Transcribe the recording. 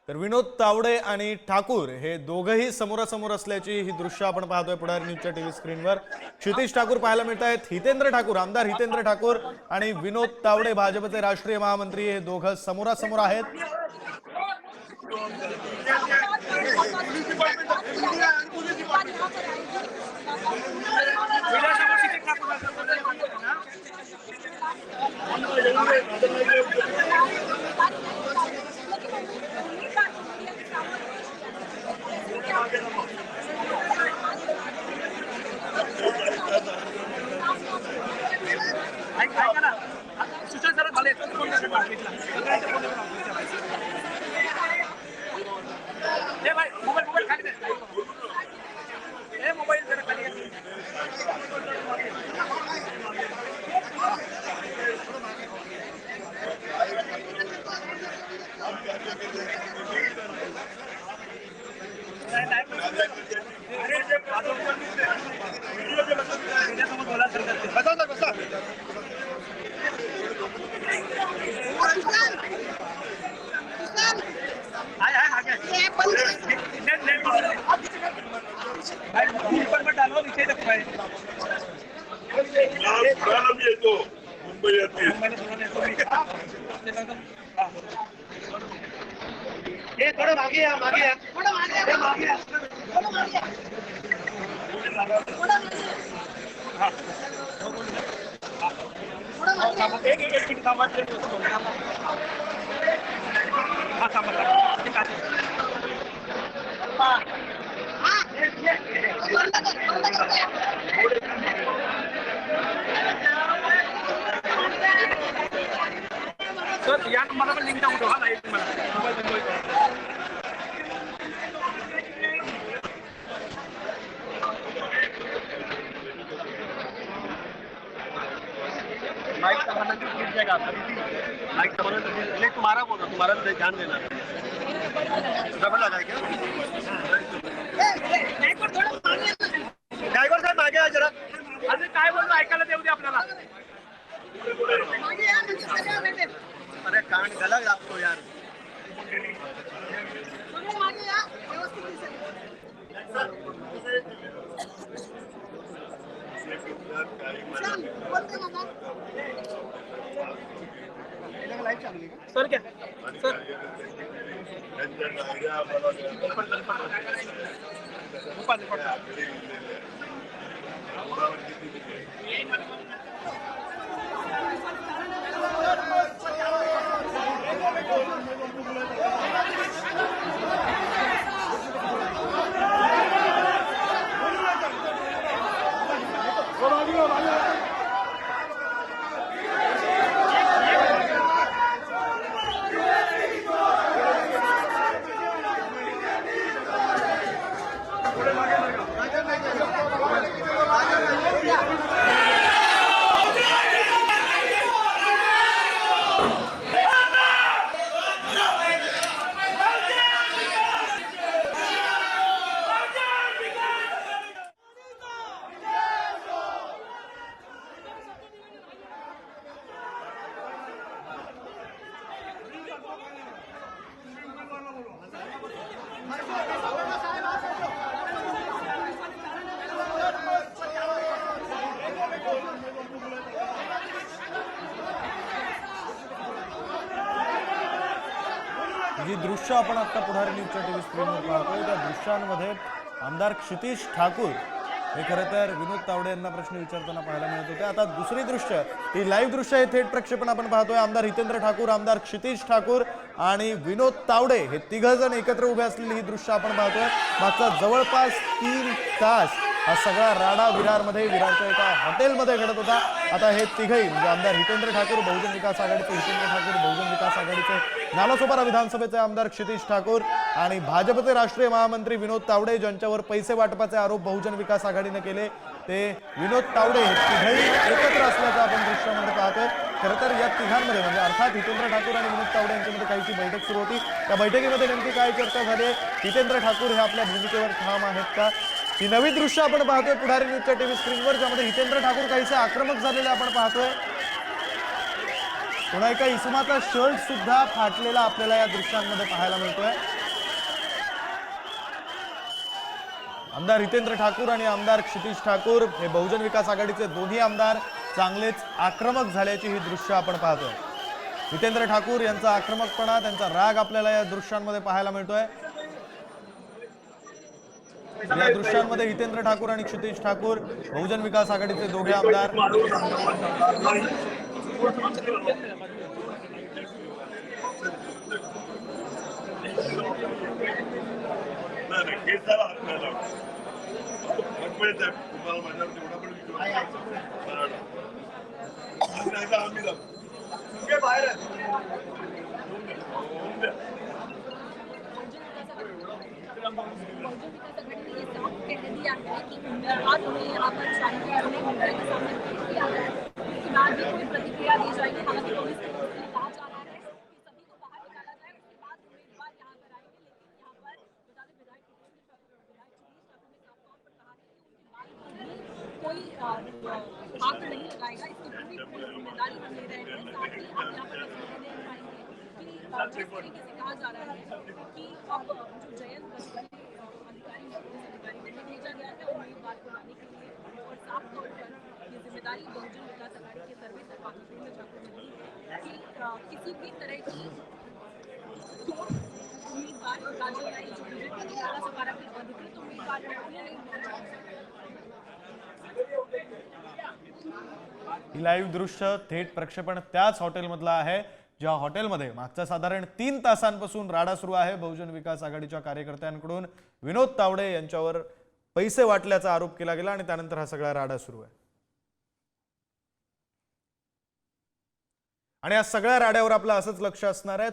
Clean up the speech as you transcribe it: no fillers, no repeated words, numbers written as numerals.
तर विनोद तावडे आणि ठाकूर हे दोघंही समोरासमोर असल्याची ही दृश्य आपण पाहतोय पुढारी न्यूजच्या टीव्ही स्क्रीनवर। क्षितिज ठाकूर पाहायला मिळत आहेत, हितेंद्र ठाकूर आमदार हितेंद्र ठाकूर आणि विनोद तावडे भाजपचे राष्ट्रीय महामंत्री हे दोघं समोरासमोर आहेत। थोड़ा मागे आ थोड़ा मागे आ सर या नंबरला पण लिंक टाकतो हा लाईव्ह मला मोबाईल बंद होईल माइक सामान गिर जाएगा माइक सामान ले तुम्हारा बोलो तुम्हारा ध्यान देना डबल लगा क्या ड्रायव्हर साहेब मागे या जरा अरे काय बोलतो ऐकायला देऊ दे आपल्याला अरे कान गला आपको यार सर क्या सर जी दृश्य आपण आता पुढारी न्यूजच्या टीव्ही स्क्रीनवर पाहतोय त्या दृश्यांमध्ये आमदार क्षितिज ठाकूर हे खरं तर विनोद तावडे यांना प्रश्न विचारताना पाहायला मिळत होते। आता दुसरी दृश्य ही लाईव्ह दृश्य हे थेट प्रक्षेपण आपण पाहतोय। आमदार हितेंद्र ठाकूर आमदार क्षितिज ठाकूर आणि विनोद तावडे हे तिघजण एकत्र उभे असलेली ही दृश्य आपण पाहतोय। मागचा जवळपास 3 तास हा सगळा राडा विरारमध्ये विरारच्या एका हॉटेलमध्ये घडत होता। आता हे तिघही म्हणजे आमदार हितेंद्र ठाकूर बहुजन विकास आघाडीचे हितेंद्र ठाकूर बहुजन विकास आघाडीचे नालासोपारा विधानसभेचे आमदार क्षितिज ठाकूर आणि भाजपचे राष्ट्रीय महामंत्री विनोद तावडे ज्यांच्यावर पैसे वाटपाचे आरोप बहुजन विकास आघाडीने केले ते विनोद तावडे हे तिघही एकत्र असल्याचं आपण दृश्यामध्ये पाहतोय। खरं तर या तिघांमध्ये म्हणजे अर्थात हितेंद्र ठाकूर आणि विनोद तावडे यांच्यामध्ये काहीची बैठक सुरू होती। त्या बैठकीमध्ये नेमकी काय चर्चा झाली, हितेंद्र ठाकूर हे आपल्या भूमिकेवर ठाम आहेत का, ही नवी दृश्य आपण पाहतोय पुढारी न्यूजच्या टीव्ही स्क्रीनवर, ज्यामध्ये हितेंद्र ठाकूर काहीसे आक्रमक झालेले आपण पाहतोय। पुन्हा एका इसमाचा शर्ट सुद्धा फाटलेला आपल्याला या दृश्यांमध्ये पाहायला मिळतोय। आमदार हितेंद्र ठाकूर आणि आमदार क्षितिज ठाकूर हे बहुजन विकास आघाडीचे दोन्ही आमदार चांगलेच आक्रमक झाल्याची ही दृश्य आपण पाहतोय। हितेंद्र ठाकूर यांचा आक्रमकपणा, त्यांचा राग आपल्याला या दृश्यांमध्ये पाहायला मिळतोय। या दृश्यांमध्ये हितेंद्र ठाकूर आणि क्षितिज ठाकूर बहुजन विकास आघाडीचे दोघे आमदार कोई प्रतिक्रिया दी जाएगी। हालांकि पुलिस की तरफ से कहा जा रहा है कि सभी को बाहर निकाला जाए, उसके बाद उम्मीदवार यहाँ पर आएंगे। लेकिन यहाँ पर बता दें विधायक क्षितिज ठाकुर ने साफ तौर पर कहा है कि उनकी बात पर कोई हाथ नहीं लगाएगा, इसकी पूरी जिम्मेदारी हम ले रहे हैं। साथ ही आप यहाँ पर तस्वीरें देख पाएंगे कि जिस तरीके से कहा जा रहा है कि अब जो जयंत अधिकारी को भेजा गया है उम्मीदवार को लाने के लिए, और साफ तौर पर ये जिम्मेदारी बहुजन विकास आघाड़ी के सर्वे सरपंच हितेंद्र ठाकुर ने दी है कि किसी भी तरह की उम्मीदवार राजनलाई जो बीजेपी के काला सपारा के अधिकृत उम्मीदवार है उन्हें नहीं भेजा। ही लाईव्ह दृश्य थेट प्रक्षेपण त्याच हॉटेलमधलं आहे ज्या हॉटेलमध्ये मागच्या साधारण 3 तासांपासून राडा सुरू आहे। बहुजन विकास आघाडीच्या कार्यकर्त्यांकडून विनोद तावडे यांच्यावर पैसे वाटल्याचा आरोप केला गेला आणि त्यानंतर हा सगळा राडा सुरू आहे। आणि या सगळ्या राड्यावर आपलं असंच लक्ष असणार आहे।